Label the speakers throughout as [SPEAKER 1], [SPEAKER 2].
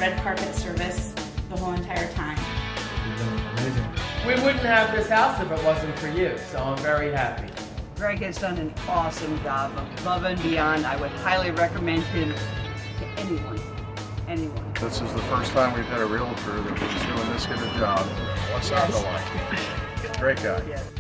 [SPEAKER 1] red carpet service the whole entire time.
[SPEAKER 2] Amazing.
[SPEAKER 3] We wouldn't have this house if it wasn't for you, so I'm very happy.
[SPEAKER 4] Greg has done an awesome job, above and beyond. I would highly recommend him to anyone. Anyone.
[SPEAKER 5] This is the first time we've had a realtor that was doing this good a job. What's not to like? Great guy.
[SPEAKER 4] Yes.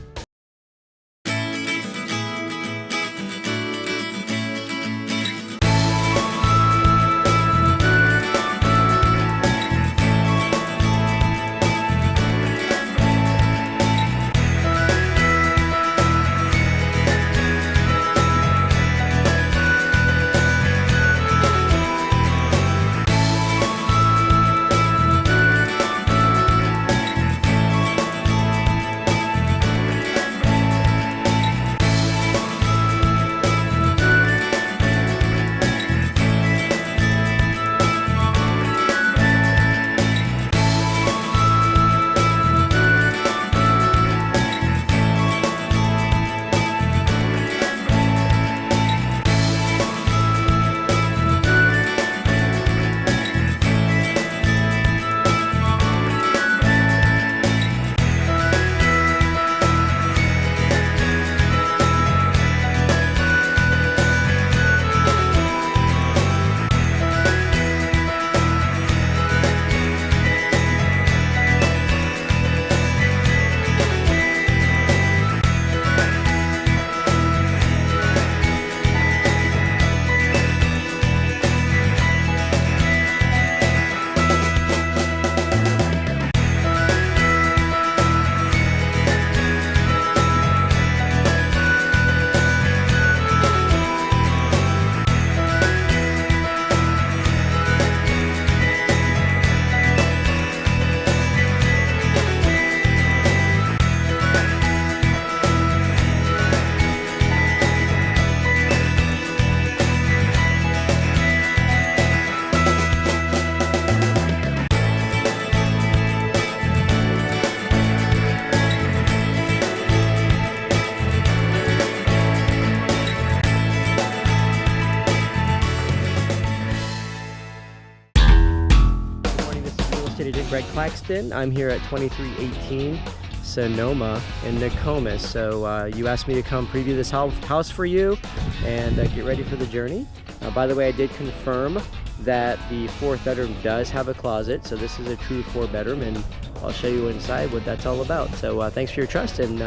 [SPEAKER 6] Greg Claxton. I'm here at 2318 Sonoma in NOKOMIS. So you asked me to come preview this house for you and get ready for the journey. By the way, I did confirm that the 4th bedroom does have a closet, so this is a true 4-bedroom, and I'll show you inside what that's all about. So thanks for your trust, and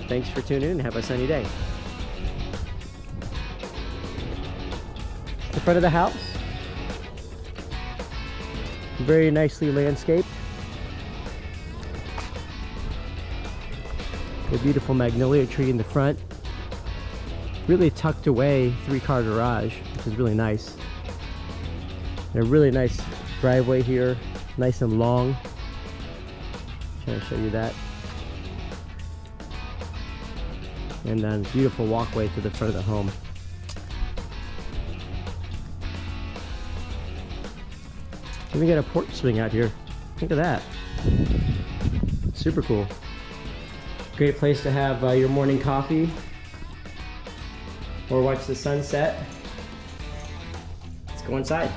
[SPEAKER 6] thanks for tuning in, and have a sunny day. The front of the house, very nicely landscaped. A beautiful magnolia tree in the front. Really tucked away 3-car garage, which is really nice. And a really nice driveway here, nice and long. Trying to show you that. And then beautiful walkway to the front of the home. And we got a porch swing out here. Look at that. Super cool. Great place to have your morning coffee or watch the sunset. Let's go inside.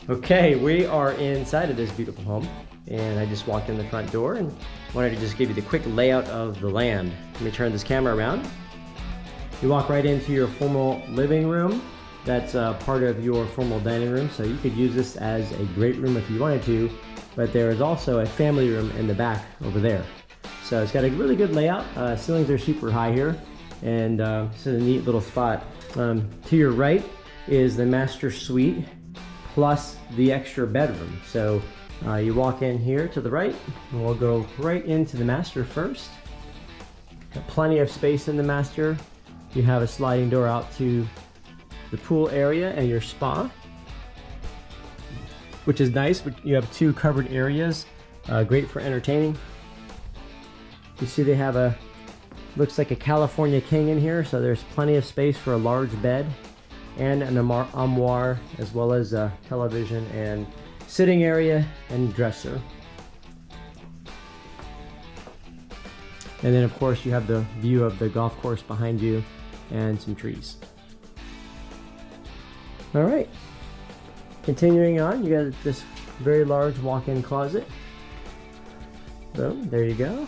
[SPEAKER 6] Okay, we are inside of this beautiful home, and I just walked in the front door and wanted to just give you the quick layout of the land. Let me turn this camera around. You walk right into your formal living room. That's part of your formal dining room, so you could use this as a great room if you wanted to, but there is also a family room in the back over there. So it's got a really good layout. Ceilings are super high here, and this is a neat little spot. To your right is the master suite plus the extra bedroom. So you walk in here to the right, and we'll go right into the master first. Got plenty of space in the master. You have a sliding door out to the pool area and your spa, which is nice. You have 2 covered areas, great for entertaining. You see they have a, looks like a California king in here, so there's plenty of space for a large bed and an armoire, as well as a television and sitting area and dresser. And then of course you have the view of the golf course behind you and some trees. All right, Continuing on, you got this very large walk-in closet. Boom, there you go.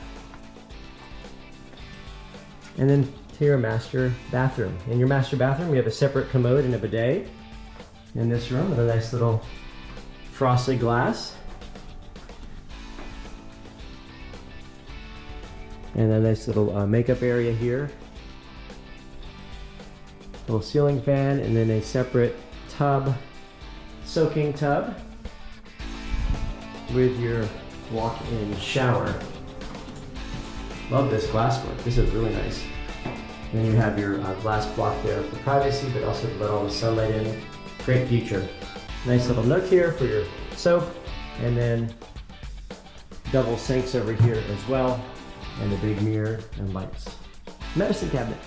[SPEAKER 6] And then to your master bathroom. In your master bathroom, we have a separate commode and a bidet. In this room with a nice little frosted glass. And a nice little makeup area here. Little ceiling fan, and then a separate tub, soaking tub with your walk-in shower. Love this glasswork. This is really nice. Then you have your glass block there for privacy, but also to let all the sunlight in. Great feature. Nice little nook here for your soap, and then double sinks over here as well, and a big mirror and lights. Medicine cabinet.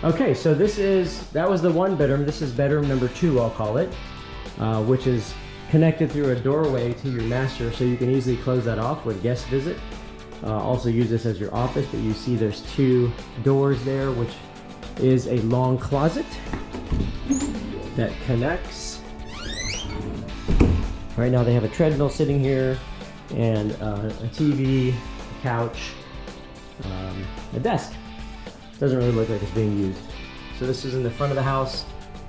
[SPEAKER 6] Okay, so that was the one bedroom. This is bedroom number 2, I'll call it, which is connected through a doorway to your master, so you can easily close that off with guest visit. Also use this as your office, but you see there's 2 doors there, which is a long closet that connects. Right now they have a treadmill sitting here, and a TV, a couch, a desk. Doesn't really look like it's being used. So this is in the front of the house.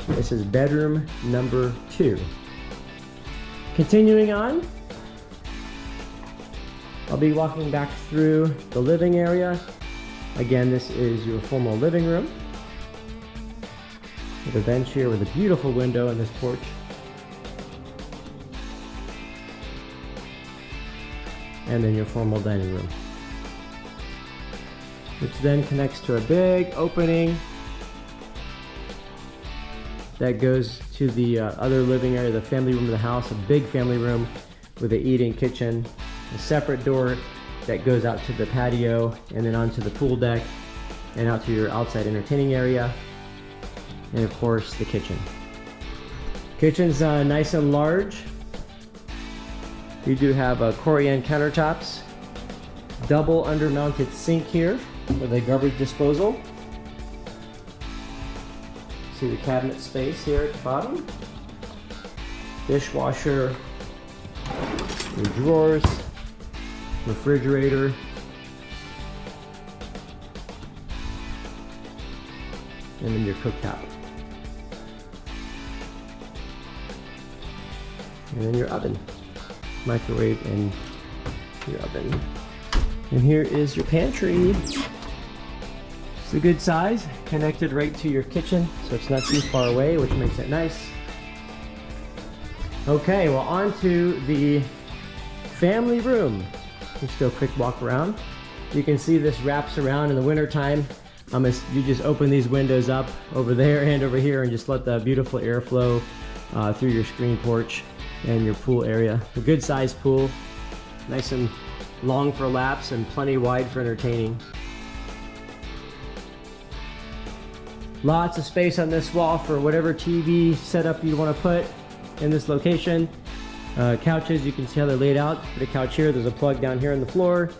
[SPEAKER 6] This is bedroom number 2. Continuing on, I'll be walking back through the living area. Again, this is your formal living room with a bench here with a beautiful window in this porch. And then your formal dining room, which then connects to a big opening that goes to the other living area, the family room of the house, a big family room with an eating kitchen, a separate door that goes out to the patio and then onto the pool deck and out to your outside entertaining area, and of course the kitchen. Kitchen's nice and large. You do have Corian countertops, double under-mounted sink here with a garbage disposal. See the cabinet space here at the bottom. Dishwasher, your drawers, refrigerator, and then your cooktop. And then your oven, microwave, and your oven. And here is your pantry. It's a good size, connected right to your kitchen, so it's not too far away, which makes it nice. Okay, well, on to the family room. Just do a quick walk around. You can see this wraps around in the winter time. You just open these windows up over there and over here and just let the beautiful airflow through your screen porch and your pool area. A good sized pool, nice and long for laps and plenty wide for entertaining. Lots of space on this wall for whatever TV setup you want to put in this location. Couches, you can see how they're laid out. Put a couch here, there's a plug down here on the floor,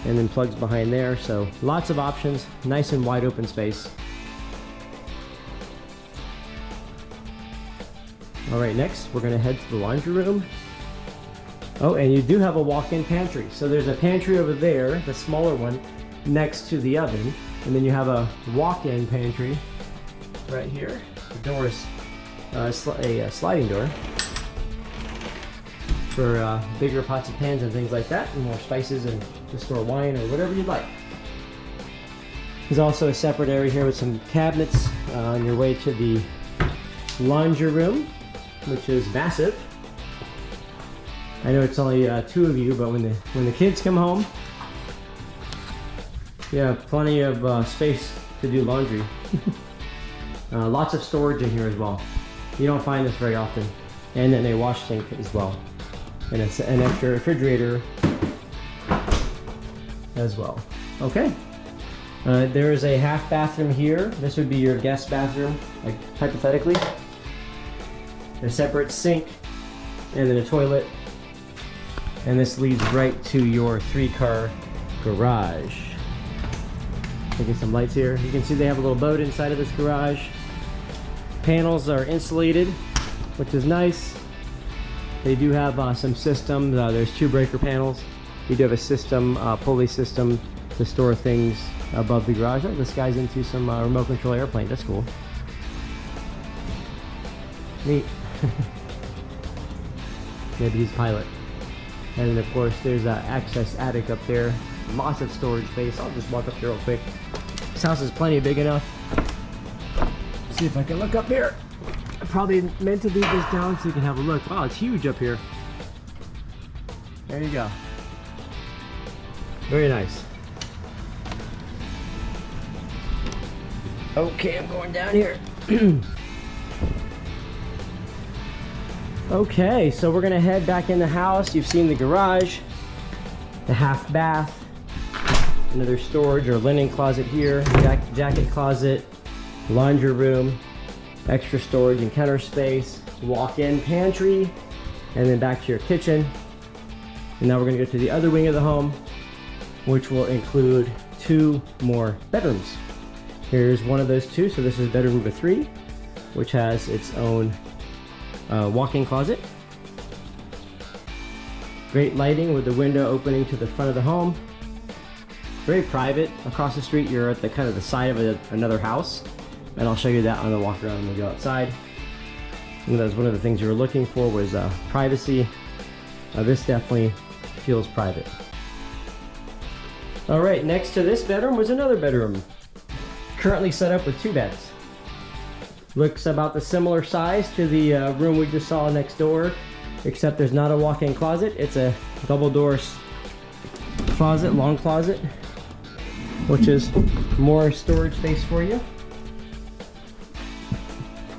[SPEAKER 6] and then plugs behind there. So lots of options, nice and wide open space. All right, next we're gonna head to the laundry room. Oh, and you do have a walk-in pantry. So there's a pantry over there, the smaller one, next to the oven. And then you have a walk-in pantry right here. The door is a sliding door for bigger pots and pans and things like that, and more spices and to store wine or whatever you'd like. There's also a separate area here with some cabinets on your way to the laundry room, which is massive. I know it's only 2 of you, but when the kids come home, you have plenty of space to do laundry. Lots of storage in here as well. You don't find this very often. And then a wash sink as well. And it's an extra refrigerator as well. Okay. There is a half bathroom here. This would be your guest bathroom, like hypothetically. A separate sink and then a toilet. And this leads right to your 3-car garage. Get some lights here. You can see they have a little boat inside of this garage. Panels are insulated, which is nice. They do have some systems. There's 2 breaker panels. You do have a system, pulley system to store things above the garage. Oh, this guy's into some remote control airplane. That's cool. Neat. Maybe he's pilot. And then of course there's an access attic up there. Lots of storage space. I'll just walk up there real quick. This house is plenty big enough. Let's see if I can look up here. I probably meant to leave this down so you can have a look. Wow, it's huge up here. There you go. Very nice. Okay, I'm going down here. Okay, so we're gonna head back in the house. You've seen the garage, the half bath, another storage or linen closet here, jacket closet, laundry room, extra storage and counter space, walk-in pantry, and then back to your kitchen. And now we're gonna go to the other wing of the home, which will include 2 more bedrooms. Here's one of those 2, so this is bedroom number 3, which has its own walk-in closet. Great lighting with the window opening to the front of the home. Very private. Across the street, you're at the kind of the side of another house, and I'll show you that on the walk around when we go outside. And that was one of the things you were looking for, was privacy. This definitely feels private. All right, next to this bedroom was another bedroom, currently set up with 2 beds. Looks about the similar size to the room we just saw next door, except there's not a walk-in closet. It's a double door closet, long closet, which is more storage space for you.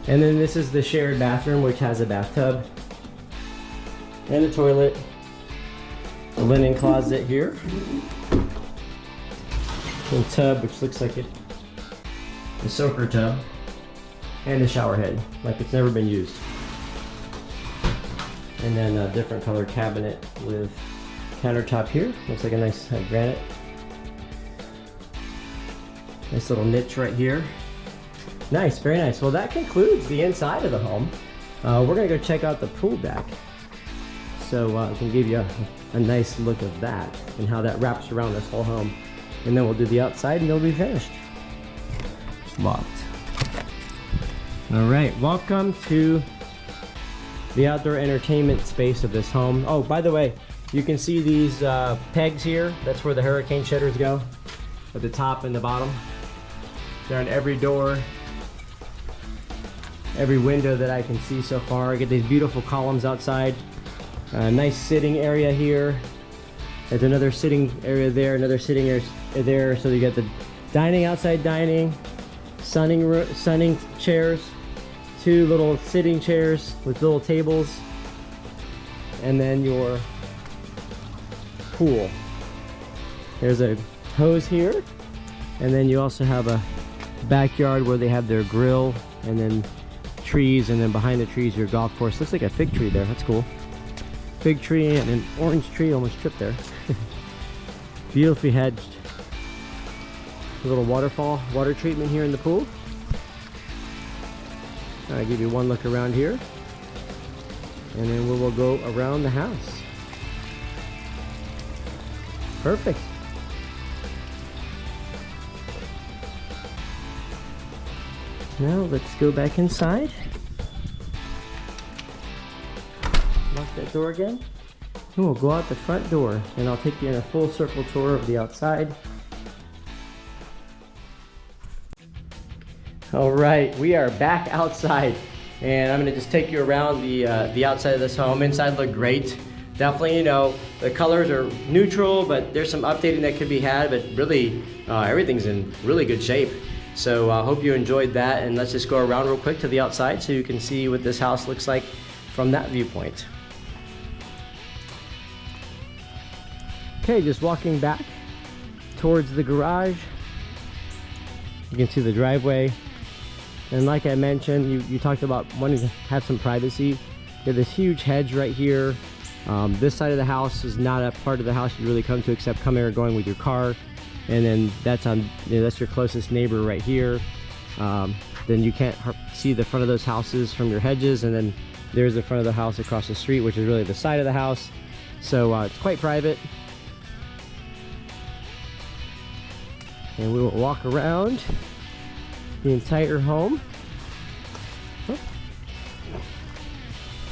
[SPEAKER 6] And then this is the shared bathroom, which has a bathtub and a toilet, a linen closet here, a tub, which looks like a soaker tub, and a shower head, like it's never been used. And then a different color cabinet with countertop here. Looks like a nice granite. Nice little niche right here. Nice, very nice. Well, that concludes the inside of the home. We're gonna go check out the pool deck. So I can give you a nice look of that and how that wraps around this whole home. And then we'll do the outside and it'll be finished. It's locked. All right, welcome to the outdoor entertainment space of this home. Oh, by the way, you can see these pegs here. That's where the hurricane shutters go, at the top and the bottom. They're on every door, every window that I can see so far. I get these beautiful columns outside. Nice sitting area here. There's another sitting area there, another sitting area there. So you got the dining, outside dining, sunning chairs, 2 little sitting chairs with little tables, and then your pool. There's a hose here, and then you also have a backyard where they have their grill, and then trees, and then behind the trees your golf course. Looks like a fig tree there. That's cool. Fig tree and an orange tree. Almost tripped there. Beautifully hedged. A little waterfall water treatment here in the pool. I'll give you one look around here, and then we will go around the house. Perfect. Now let's go back inside. Lock that door again. And we'll go out the front door, and I'll take you in a full circle tour of the outside. All right, we are back outside, and I'm gonna just take you around the outside of this home. Inside looked great. Definitely, you know, the colors are neutral, but there's some updating that could be had, but really, everything's in really good shape. So I hope you enjoyed that, and let's just go around real quick to the outside so you can see what this house looks like from that viewpoint. Okay, just walking back towards the garage. You can see the driveway. And like I mentioned, you talked about wanting to have some privacy. You have this huge hedge right here. This side of the house is not a part of the house you really come to except coming or going with your car. And then that's that's your closest neighbor right here. Then you can't see the front of those houses from your hedges, and then There's the front of the house across the street, which is really the side of the house. So it's quite private. And we will walk around the entire home.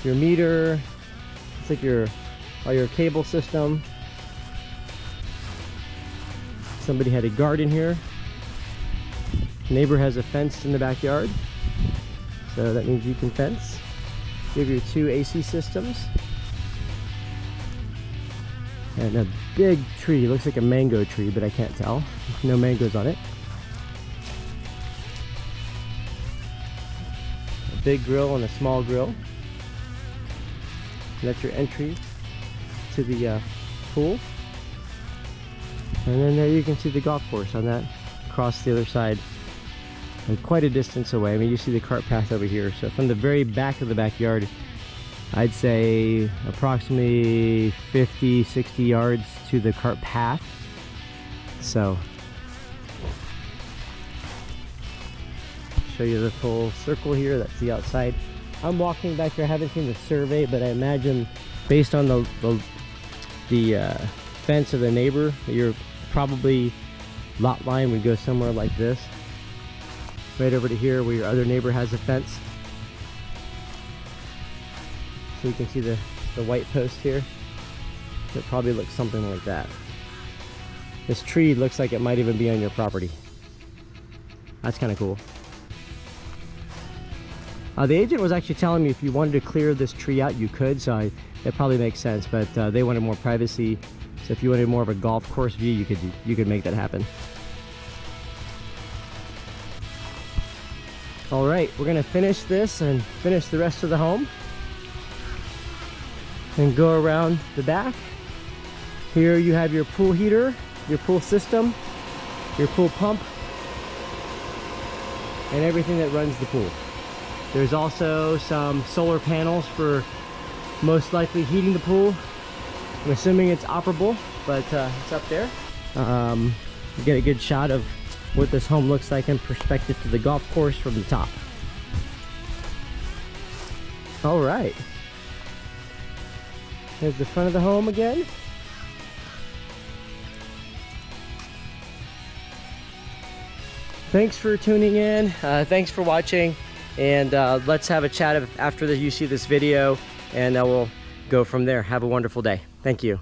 [SPEAKER 6] Your meter, it's like all your cable system. Somebody had a garden here. Neighbor has a fence in the backyard, so that means you can fence. You have your 2 AC systems. And a big tree, looks like a mango tree, but I can't tell. No mangoes on it. A big grill and a small grill. That's your entry to the pool. And then there you can see the golf course on that, across the other side. And quite a distance away. I mean, you see the cart path over here. So from the very back of the backyard, I'd say approximately 50, 60 yards to the cart path. So, show you the full circle here. That's the outside. I'm walking back here. I haven't seen the survey, but I imagine based on the fence of the neighbor, your probably lot line would go somewhere like this. Right over to here where your other neighbor has a fence. So you can see the white post here. It probably looks something like that. This tree looks like it might even be on your property. That's kind of cool. The agent was actually telling me if you wanted to clear this tree out, you could, so it probably makes sense, but they wanted more privacy. So if you wanted more of a golf course view, you could make that happen. All right, we're gonna finish this and finish the rest of the home. And go around the back. Here you have your pool heater, your pool system, your pool pump, and everything that runs the pool. There's also some solar panels for most likely heating the pool. I'm assuming it's operable, but it's up there. You get a good shot of what this home looks like in perspective to the golf course from the top. All right. There's the front of the home again. Thanks for tuning in. Thanks for watching. And let's have a chat after you see this video, and we'll go from there. Have a wonderful day. Thank you.